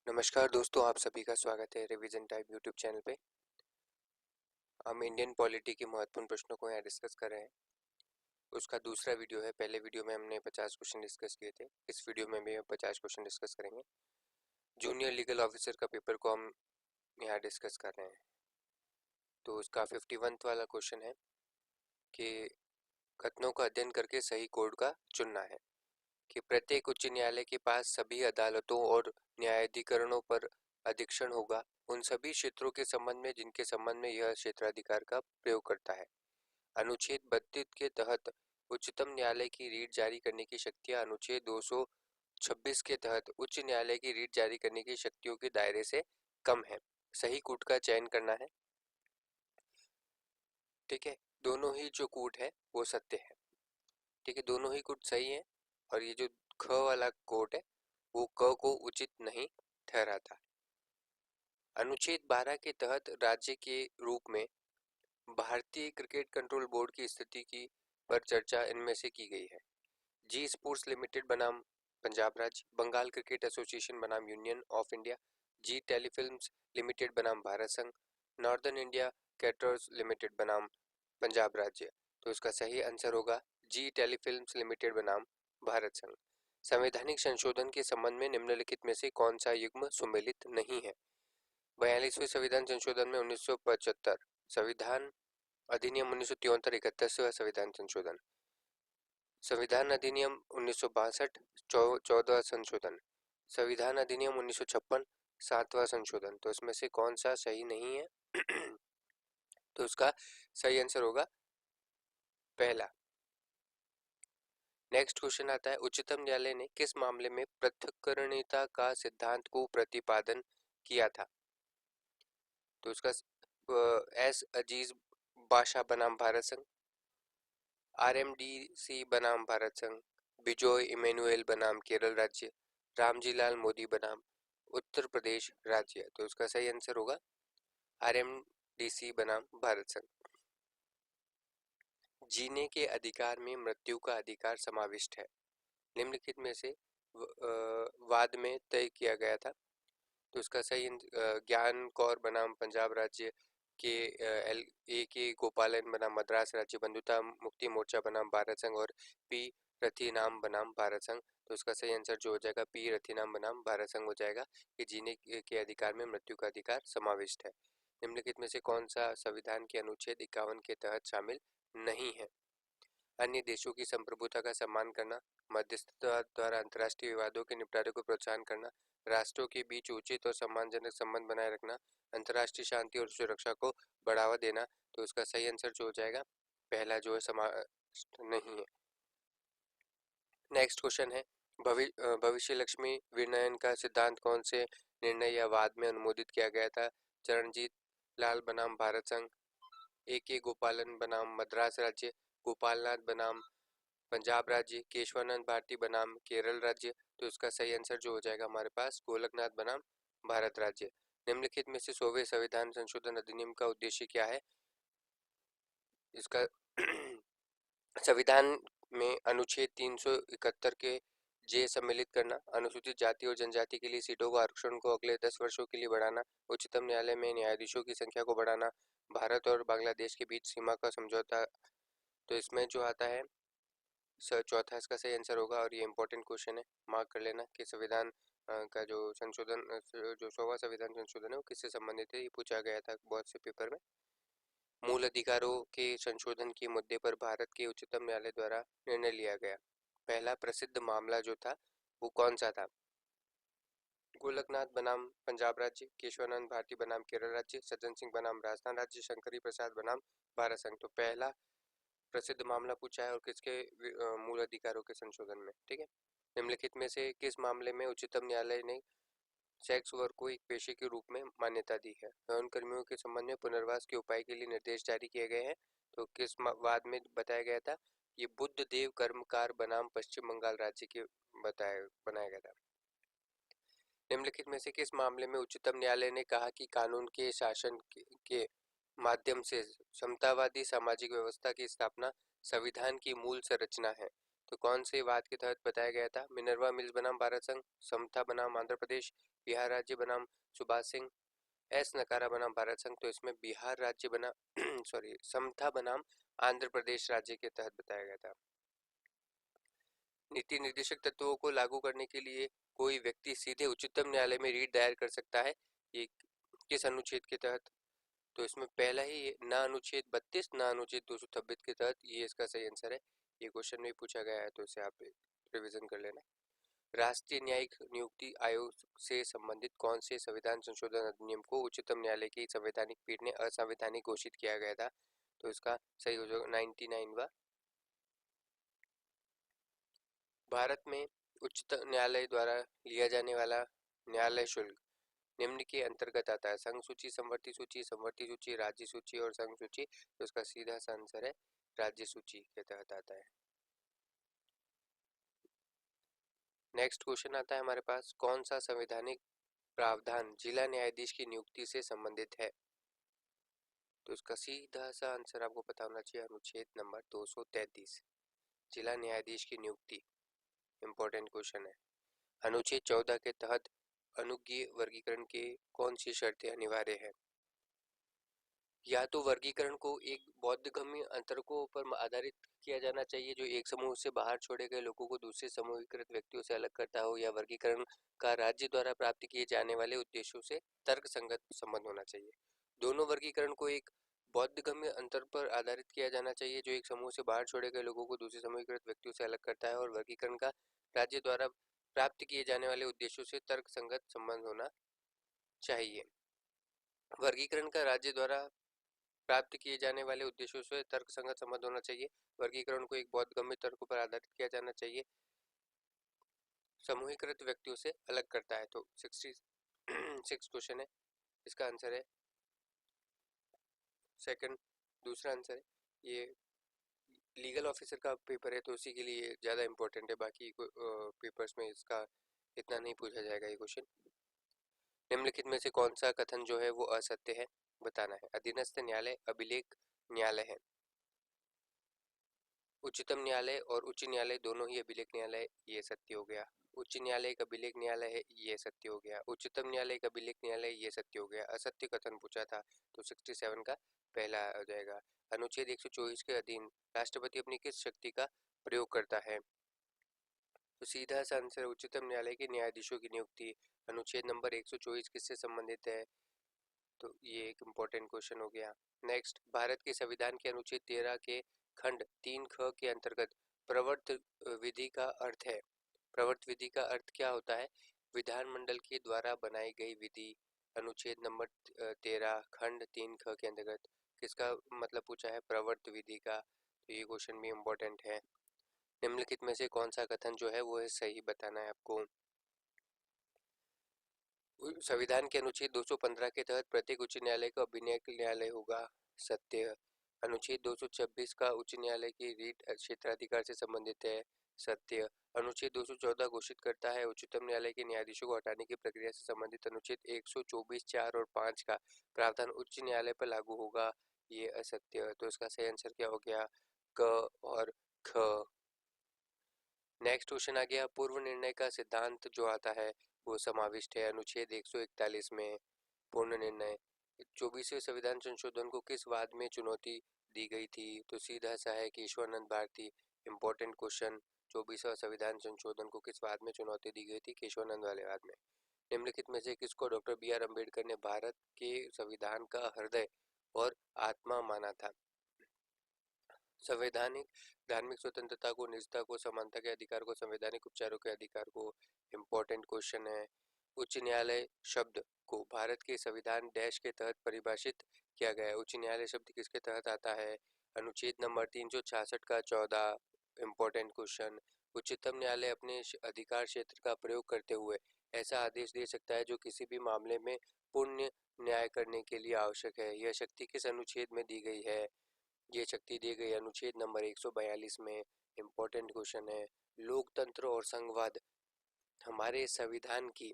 नमस्कार दोस्तों, आप सभी का स्वागत है रिवीजन टाइप यूट्यूब चैनल पे। हम इंडियन पॉलिटी के महत्वपूर्ण प्रश्नों को यहाँ डिस्कस कर रहे हैं। उसका दूसरा वीडियो है। पहले वीडियो में हमने 50 क्वेश्चन डिस्कस किए थे। इस वीडियो में भी हम 50 क्वेश्चन डिस्कस करेंगे। जूनियर लीगल ऑफिसर का पेपर को हम यहाँ डिस्कस कर रहे हैं। तो उसका 51 वाला क्वेश्चन है कि कथनों का अध्ययन करके सही कोड का चुनना है। कि प्रत्येक उच्च न्यायालय के पास सभी अदालतों और न्यायाधिकरणों पर अधीक्षण होगा उन सभी क्षेत्रों के संबंध में जिनके संबंध में यह क्षेत्राधिकार का प्रयोग करता है। अनुच्छेद 32 के तहत उच्चतम न्यायालय की रीट जारी करने की शक्तियां अनुच्छेद 226 के तहत उच्च न्यायालय की रीट जारी करने की शक्तियों के दायरे से कम है। सही कूट का चयन करना है। ठीक है, दोनों ही जो कूट है वो सत्य है। ठीक है, दोनों ही कूट सही है। और ये जो ख वाला कोट है वो क को उचित नहीं ठहराता। अनुच्छेद 12 के तहत राज्य के रूप में भारतीय क्रिकेट कंट्रोल बोर्ड की स्थिति की पर चर्चा इनमें से की गई है। जी स्पोर्ट्स लिमिटेड बनाम पंजाब राज्य, बंगाल क्रिकेट एसोसिएशन बनाम union of India, Zee telefilms limited बनाम भारत संघ, नॉर्दर्न इंडिया कैटर्स लिमिटेड बनाम पंजाब राज्य। तो इसका सही आंसर होगा जी टेलीफिल्म्स लिमिटेड बनाम भारत संघ। संवैधानिक संशोधन के संबंध में निम्नलिखित में से कौन सा युग्म सुमेलित नहीं है? 42वें संविधान संशोधन में 1975, संविधान अधिनियम 1973 71वां संविधान संशोधन, संविधान अधिनियम 1962 14वां संशोधन, संविधान अधिनियम 1956 7वां संशोधन। तो इसमें से कौन सा सही नहीं है? तो उसका सही आंसर होगा पहला। नेक्स्ट क्वेश्चन आता है, उच्चतम न्यायालय ने किस मामले में पृथक्करणीयता का सिद्धांत को प्रतिपादन किया था? तो उसका एस अजीज बाशा बनाम भारत संघ, आरएमडीसी बनाम भारत संघ, बिजोय इमैनुअल बनाम केरल राज्य, रामजी लाल मोदी बनाम उत्तर प्रदेश राज्य। तो उसका सही आंसर होगा आरएमडीसी बनाम भारत संघ। जीने के अधिकार में मृत्यु का अधिकार समाविष्ट है। निम्नलिखित में से वाद में तय किया गया था। तो इसका सही ज्ञान कौर बनाम पंजाब राज्य, के एल ए के गोपालन बनाम मद्रास राज्य, बंधुता मुक्ति मोर्चा बनाम भारत संघ और पी रथीनाम बनाम भारत संघ। तो इसका सही आंसर जो हो जाएगा पी रथीनाम बनाम भारत संघ हो जाएगा कि जीने के अधिकार में मृत्यु का अधिकार समाविष्ट है। निम्नलिखित में से कौन सा संविधान के अनुच्छेद 51 के तहत शामिल नहीं है? अन्य देशों की संप्रभुता का सम्मान करना, मध्यस्थता द्वारा अंतर्राष्ट्रीय विवादों के निपटारे को प्रोत्साहन करना, राष्ट्रों के बीच उचित और सम्मानजनक संबंध बनाए रखना, अंतर्राष्ट्रीय शांति और सुरक्षा को बढ़ावा देना। तो इसका सही आंसर जो हो जाएगा पहला जो है समाविष्ट नहीं है। नेक्स्ट क्वेश्चन है, भविष्य लक्ष्मी विनयन का सिद्धांत कौन से निर्णय या वाद में अनुमोदित किया गया था? चरणजीत लाल बनाम भारत संघ, ए के गोपालन बनाम मद्रास राज्य, गोपालनाथ बनाम पंजाब राज्य, केशवानंद भारती बनाम केरल राज्य। तो इसका सही आंसर जो हो जाएगा हमारे पास गोलकनाथ बनाम भारत राज्य। निम्नलिखित में से 100वें संविधान संशोधन अधिनियम का उद्देश्य क्या है? इसका संविधान में अनुच्छेद 371 के जे सम्मिलित करना, अनुसूचित जाति और जनजाति के लिए सीटों का आरक्षण को अगले 10 वर्षों के लिए बढ़ाना, उच्चतम न्यायालय में न्यायाधीशों की संख्या को बढ़ाना, भारत और बांग्लादेश के बीच सीमा का समझौता। तो इसमें जो आता है चौथा इसका सही आंसर होगा। और ये इंपॉर्टेंट क्वेश्चन है, मार्क कर लेना कि संविधान का जो संशोधन जो 100वां संविधान संशोधन है वो किससे संबंधित है, ये पूछा गया था बहुत से पेपर में। मूल अधिकारों के संशोधन के मुद्दे पर भारत के उच्चतम न्यायालय द्वारा निर्णय लिया गया। पहला प्रसिद्ध मामला जो था वो कौन सा था? गोलकनाथ बनाम पंजाब राज्य, केशवानंद भारती बनाम केरल राज्य, सज्जन सिंह बनाम राजस्थान राज्य, शंकरी प्रसाद बनाम भारत संघ। तो पहला प्रसिद्ध मामला पूछा है और किसके मूल अधिकारों के संशोधन में। ठीक है, निम्नलिखित में से किस मामले में उच्चतम न्यायालय ने सेक्स वर्क को एक पेशे के रूप में मान्यता दी है? यौन कर्मियों के संबंध में पुनर्वास के उपाय के लिए निर्देश जारी किए गए हैं। तो किस वाद में बताया गया था? ये बुद्ध देव कर्मकार बनाम पश्चिम बंगाल राज्य के बनाया गया था। निम्नलिखित में से किस मामले में उच्चतम न्यायालय ने कहा कि कानून के शासन के माध्यम से समतावादी सामाजिक व्यवस्था की स्थापना संविधान की मूल संरचना है? तो कौन से वाद के तहत बताया गया था? मिनर्वा मिल्स बनाम भारत संघ, समता बनाम आंध्र प्रदेश, बिहार राज्य बनाम सुभाष सिंह। एस नकारा बनाम भारत संघ, तो इसमें बिहार राज्य बना सॉरी समता बनाम आंध्र प्रदेश राज्य के तहत बताया गया था। नीति निर्देशक तत्वों को लागू करने के लिए कोई व्यक्ति सीधे उच्चतम न्यायालय में रीट दायर कर सकता है, ये किस अनुच्छेद के तहत? तो इसमें पहला ही ना अनुच्छेद 32 ना अनुच्छेद 226 के तहत, ये इसका सही आंसर है। ये क्वेश्चन में पूछा गया है तो इसे आप रिवीजन कर लेना। राष्ट्रीय न्यायिक नियुक्ति आयोग से संबंधित कौन से संविधान संशोधन अधिनियम को उच्चतम न्यायालय की संवैधानिक पीठ ने असंवैधानिक घोषित किया गया था? तो इसका सही हो जाएगा 99वां। भारत में उच्चतम न्यायालय द्वारा लिया जाने वाला न्यायालय शुल्क निम्न के अंतर्गत आता है? संघ सूची, समवर्ती सूची, राज्य सूची और संघ सूची। तो इसका सीधा सा आंसर है राज्य सूची के तहत आता है। नेक्स्ट क्वेश्चन आता है हमारे पास, कौन सा संवैधानिक प्रावधान जिला न्यायाधीश की नियुक्ति से संबंधित है? तो इसका सीधा सा आंसर आपको पता होना चाहिए, अनुच्छेद नंबर 233, जिला न्यायाधीश की नियुक्ति। इंपॉर्टेंट क्वेश्चन है। अनुच्छेद 14 के तहत अनुज्ञेय वर्गीकरण के कौन सी शर्तें अनिवार्य है? या तो वर्गीकरण को एक बोधगम्य अंतरकों पर आधारित किया जाना चाहिए जो एक समूह से बाहर छोड़े गए लोगों को दूसरे समूहीकृत व्यक्तियों से अलग करता हो, या वर्गीकरण का राज्य द्वारा प्राप्त किए जाने वाले उद्देश्यों से तर्कसंगत संबंध होना चाहिए। दोनों वर्गीकरण को एक बोधगम्य अंतर पर आधारित किया जाना चाहिए जो एक समूह से बाहर छोड़े गए लोगों को दूसरे समूहीकृत व्यक्तियों से अलग करता है, और वर्गीकरण का राज्य द्वारा प्राप्त किए जाने वाले उद्देश्यों से तर्कसंगत संबंध होना चाहिए। वर्गीकरण का राज्य द्वारा प्राप्त किए जाने वाले उद्देश्यों से तर्कसंगत संबंध होना चाहिए। वर्गीकरण को एक बोधगम्य तर्क पर आधारित किया जाना चाहिए, समूहीकृत व्यक्तियों से अलग करता है। तो 66 क्वेश्चन है, इसका आंसर है सेकंड, दूसरा आंसर है। ये लीगल ऑफिसर का पेपर है तो उसी के लिए ज़्यादा इंपॉर्टेंट है, बाकी पेपर्स में इसका इतना नहीं पूछा जाएगा ये क्वेश्चन। निम्नलिखित में से कौन सा कथन जो है वो असत्य है, बताना है। अधीनस्थ न्यायालय अभिलेख न्यायालय है। उच्चतम न्यायालय और उच्च न्यायालय दोनों ही अभिलेख न्यायालय, ये सत्य हो गया। उच्च न्यायालय एक अभिलेख न्यायालय है, ये सत्य हो गया। उच्चतम न्यायालय एक अभिलेख न्यायालय, ये सत्य हो गया। असत्य कथन पूछा था तो 67 का पहला हो जाएगा। अनुच्छेद 124 के अधीन राष्ट्रपति अपनी किस शक्ति का प्रयोग करता है? तो सीधा सा आंसर उच्चतम न्यायालय के न्यायाधीशों की नियुक्ति। अनुच्छेद नंबर 124 किससे संबंधित है? तो ये एक इम्पोर्टेंट क्वेश्चन हो गया। नेक्स्ट, भारत के संविधान के अनुच्छेद 13 के खंड 3 ख के अंतर्गत प्रवर्त विधि का अर्थ है। प्रवर्त विधि का अर्थ क्या होता है? विधानमंडल के द्वारा बनाई गई विधि। अनुच्छेद नंबर 13 खंड 3 ख के अंतर्गत किसका मतलब पूछा है? प्रवर्त विधि का। तो ये क्वेश्चन भी इम्पोर्टेंट है। निम्नलिखित में से कौन सा कथन जो है वो है सही, बताना है आपको। संविधान के अनुच्छेद 215 के तहत प्रत्येक उच्च न्यायालय का अभिलेख न्यायालय होगा, सत्य। अनुच्छेद 226 का उच्च न्यायालय की रीट क्षेत्राधिकार से संबंधित है, सत्य। अनुच्छेद 214 घोषित करता है उच्चतम न्यायालय के न्यायाधीशों को हटाने की प्रक्रिया से संबंधित अनुच्छेद 124 4 और 5 का प्रावधान उच्च न्यायालय पर लागू होगा, ये असत्य। तो इसका सही आंसर क्या हो गया? क और ख। नेक्स्ट क्वेश्चन आ गया, पूर्व निर्णय का सिद्धांत जो आता है वो समाविष्ट है अनुच्छेद 141 में। पूर्ण निर्णय 24वें संविधान संशोधन को किस वाद में चुनौती दी गई थी? तो सीधा सा है केशवानंद भारती। इंपॉर्टेंट क्वेश्चन, 24वां संविधान संशोधन को किस वाद में चुनौती दी गई थी? केशवानंद वाले वाद में। निम्नलिखित में से किसको डॉक्टर बी आर अम्बेडकर ने भारत के संविधान का हृदय और आत्मा माना था? संवैधानिक धार्मिक स्वतंत्रता को, निजता को, समानता के अधिकार को, संवैधानिक उपचारों के अधिकार को। इम्पोर्टेंट क्वेश्चन है। उच्च न्यायालय शब्द को भारत के संविधान डैश के तहत परिभाषित किया गया है। उच्च न्यायालय शब्द किसके तहत आता है? अनुच्छेद नंबर 366 का 14। इम्पोर्टेंट क्वेश्चन, उच्चतम न्यायालय अपने अधिकार क्षेत्र का प्रयोग करते हुए ऐसा आदेश दे सकता है जो किसी भी मामले में पुण्य न्याय करने के लिए आवश्यक है। यह शक्ति किस अनुच्छेद में दी गई है? ये शक्ति दी गई अनुच्छेद नंबर 142 में। इम्पोर्टेंट क्वेश्चन है। लोकतंत्र और संघवाद हमारे संविधान की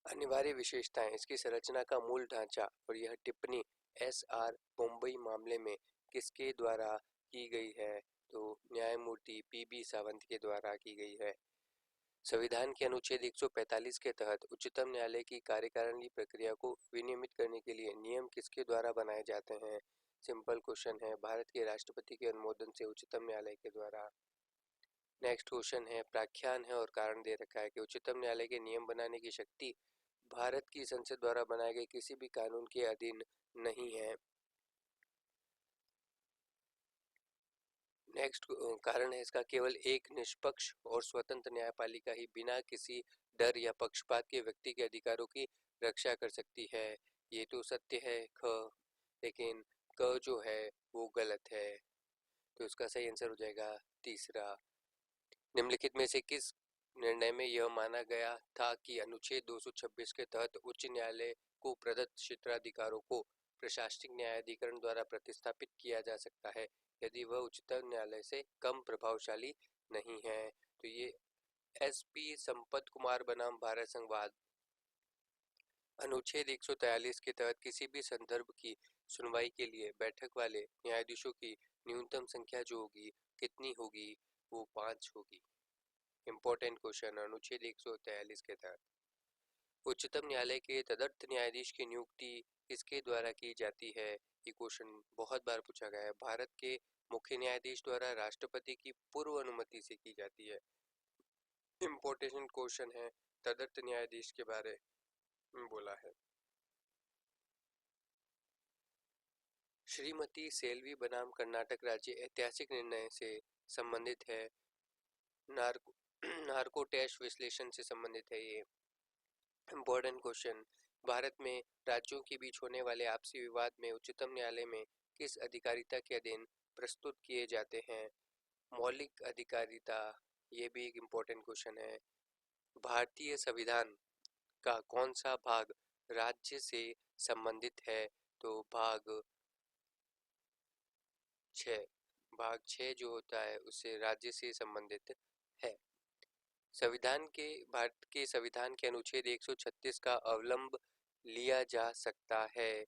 अनिवार्य विशेषताएं, इसकी संरचना का मूल ढांचा और यह टिप्पणी एस.आर. मुंबई मामले में किसके द्वारा की गई है? तो न्यायमूर्ति पी.बी. सावंत के द्वारा की गई है। संविधान के अनुच्छेद 145 के तहत उच्चतम न्यायालय की कार्यकारिणी प्रक्रिया को विनियमित करने के लिए नियम किसके द्वारा बनाए जाते हैं? सिंपल क्वेश्चन है, भारत के राष्ट्रपति के अनुमोदन से उच्चतम न्यायालय के द्वारा। नेक्स्ट क्वेश्चन है, प्राख्यान है और कारण दे रखा है कि उच्चतम न्यायालय के नियम बनाने की शक्ति भारत की संसद द्वारा बनाए गए किसी भी कानून के अधीन नहीं है। नेक्स्ट कारण है इसका, केवल एक निष्पक्ष और स्वतंत्र न्यायपालिका ही बिना किसी डर या पक्षपात के व्यक्ति के अधिकारों की रक्षा कर सकती है। ये तो सत्य है ख, लेकिन क जो है वो गलत है, तो इसका सही आंसर हो जाएगा तीसरा। निम्नलिखित में से किस निर्णय में यह माना गया था कि अनुच्छेद 226 के तहत उच्च न्यायालय को प्रदत्त क्षेत्राधिकारों को प्रशासनिक न्यायाधिकरण द्वारा प्रतिस्थापित किया जा सकता है यदि वह उच्चतम न्यायालय से कम प्रभावशाली नहीं है? तो ये एसपी संपत कुमार बनाम भारत संघवाद। अनुच्छेद 143 के तहत किसी भी संदर्भ की सुनवाई के लिए बैठक वाले न्यायाधीशों की न्यूनतम संख्या जो होगी कितनी होगी? वो 5 होगी। इम्पोर्टेंट क्वेश्चन, अनुच्छेद 143 के तहत उच्चतम न्यायालय के तदर्थ न्यायाधीश की नियुक्ति किसके द्वारा की जाती है? ये क्वेश्चन बहुत बार पूछा गया है। भारत के मुख्य न्यायाधीश द्वारा राष्ट्रपति की पूर्व अनुमति से की जाती है। इम्पोर्टेंट क्वेश्चन है, तदर्थ न्यायाधीश के बारे में बोला है। श्रीमती सेल्वी बनाम कर्नाटक राज्य ऐतिहासिक निर्णय से संबंधित है। नार्को टेस्ट विश्लेषण से संबंधित है ये। इम्पोर्टेंट क्वेश्चन, भारत में राज्यों के बीच होने वाले आपसी विवाद में उच्चतम न्यायालय में किस अधिकारिता के अधीन प्रस्तुत किए जाते हैं? मौलिक अधिकारिता, ये भी एक इम्पोर्टेंट क्वेश्चन है। भारतीय संविधान का कौन सा भाग राज्य से संबंधित है? तो भाग 6, भाग 6 जो होता है उससे राज्य से संबंधित है। भारत के संविधान के अनुच्छेद 136 का अवलंब लिया जा सकता है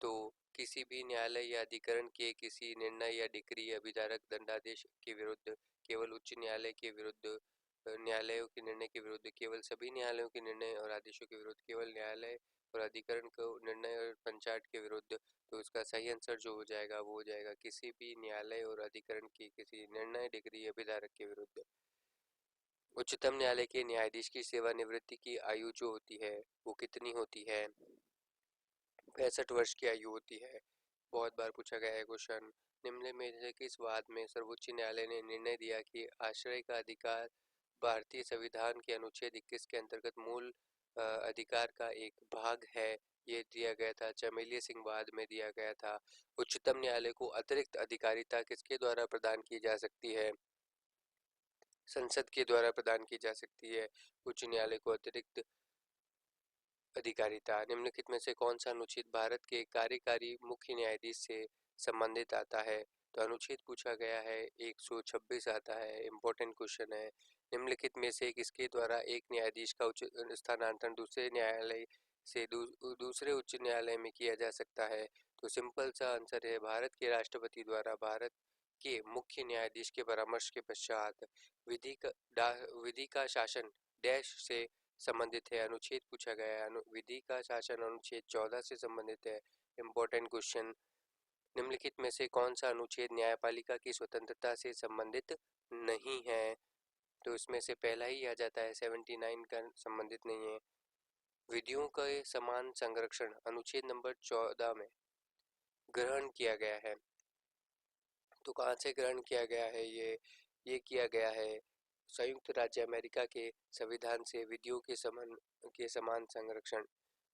तो किसी भी न्यायालय या अधिकरण के किसी निर्णय या डिक्री या विधारक दंडादेश के विरुद्ध, केवल उच्च न्यायालय के विरुद्ध, न्यायालयों के निर्णय के विरुद्ध, केवल सभी न्यायालयों के निर्णय और आदेशों के विरुद्ध, केवल न्यायालय और अधिकरण को निर्णय और पंचायत के विरुद्ध। तो इसका सही आंसर जो हो जाएगा वो हो जाएगा किसी भी न्यायालय और अधिकरण की किसी निर्णय, डिग्री या विधारक के विरुद्ध। उच्चतम न्यायालय के न्यायाधीश की सेवानिवृत्ति की आयु जो होती है वो कितनी होती है? 65 वर्ष की आयु होती है। बहुत बार पूछा गया है क्वेश्चन। निम्न में से किस वाद में सर्वोच्च न्यायालय ने निर्णय दिया कि आश्रय का अधिकार भारतीय संविधान के अनुच्छेद 21 के अंतर्गत मूल अधिकार का एक भाग है? ये दिया गया था चमेलिया सिंह वाद में दिया गया था। उच्चतम न्यायालय को अतिरिक्त अधिकारिता किसके द्वारा प्रदान की जा सकती है? संसद के द्वारा प्रदान की जा सकती है उच्च न्यायालय को अतिरिक्त अधिकारिता। निम्नलिखित में से कौन सा अनुच्छेद भारत के कार्यकारी मुख्य न्यायाधीश से संबंधित आता है? तो अनुच्छेद पूछा गया है 126 आता है। इम्पोर्टेंट क्वेश्चन है, निम्नलिखित में से किसके द्वारा एक न्यायाधीश का उच्च स्थानांतरण दूसरे न्यायालय से दूसरे उच्च न्यायालय में किया जा सकता है? तो सिंपल सा आंसर है भारत के राष्ट्रपति द्वारा भारत के मुख्य न्यायाधीश के परामर्श के पश्चात। विधि का शासन डैश से संबंधित है? अनुच्छेद पूछा गया है, विधि का शासन अनुच्छेद 14 से संबंधित है। इम्पोर्टेंट क्वेश्चन, निम्नलिखित में से कौन सा अनुच्छेद न्यायपालिका की स्वतंत्रता से संबंधित नहीं है? तो इसमें से पहला ही आ जाता है 79 का संबंधित नहीं है। विधियों का समान संरक्षण अनुच्छेद नंबर 14 में ग्रहण किया गया है। तो कहाँ से ग्रहण किया गया है? ये किया गया है संयुक्त राज्य अमेरिका के संविधान से। विधियों के समान संरक्षण।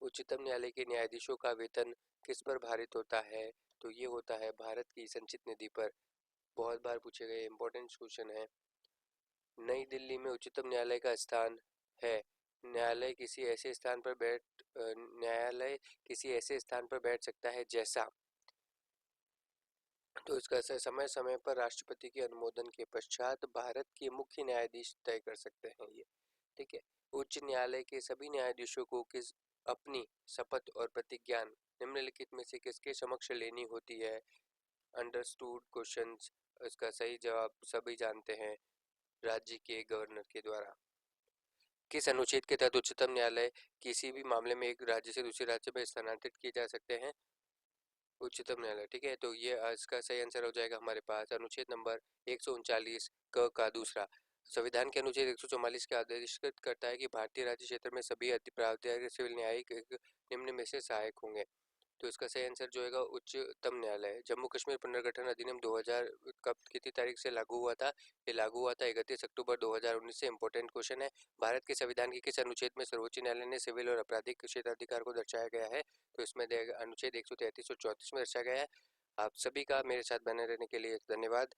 उच्चतम न्यायालय के न्यायाधीशों का वेतन किस पर भारित होता है? तो ये होता है भारत की संचित निधि पर। बहुत बार पूछे गए इंपॉर्टेंट क्वेश्चन है। नई दिल्ली में उच्चतम न्यायालय का स्थान है। न्यायालय किसी ऐसे स्थान पर बैठ सकता है जैसा, तो इसका समय समय पर राष्ट्रपति के अनुमोदन के पश्चात भारत के मुख्य न्यायाधीश तय कर सकते हैं ये। ठीक है। उच्च न्यायालय के सभी न्यायाधीशों को अपनी शपथ और प्रतिज्ञा निम्नलिखित में से किसके समक्ष लेनी होती है? अंडरस्टूड क्वेश्चंस, इसका सही जवाब सभी जानते हैं, राज्य के गवर्नर के द्वारा। किस अनुच्छेद के तहत उच्चतम न्यायालय किसी भी मामले में एक राज्य से दूसरे राज्य में स्थानांतरित किए जा सकते हैं? उच्चतम न्यायालय। ठीक है, तो ये इसका सही आंसर हो जाएगा हमारे पास अनुच्छेद नंबर 139 क का दूसरा। संविधान के अनुच्छेद 144 के आदेशित करता है कि भारतीय राज्य क्षेत्र में सभी प्राधिकारी सिविल न्यायिक निम्न में से सहायक होंगे। तो इसका सही आंसर जो होगा उच्चतम न्यायालय। जम्मू कश्मीर पुनर्गठन अधिनियम 2000 कब कितनी तारीख से लागू हुआ था? ये लागू हुआ था 31 अक्टूबर 2019 से। इंपॉर्टेंट क्वेश्चन है। भारत के संविधान के किस अनुच्छेद में सर्वोच्च न्यायालय ने सिविल और आपराधिक क्षेत्राधिकार को दर्शाया गया है? तो इसमें अनुच्छेद 133 और 34 में दर्शाया गया है। आप सभी का मेरे साथ बने रहने के लिए धन्यवाद।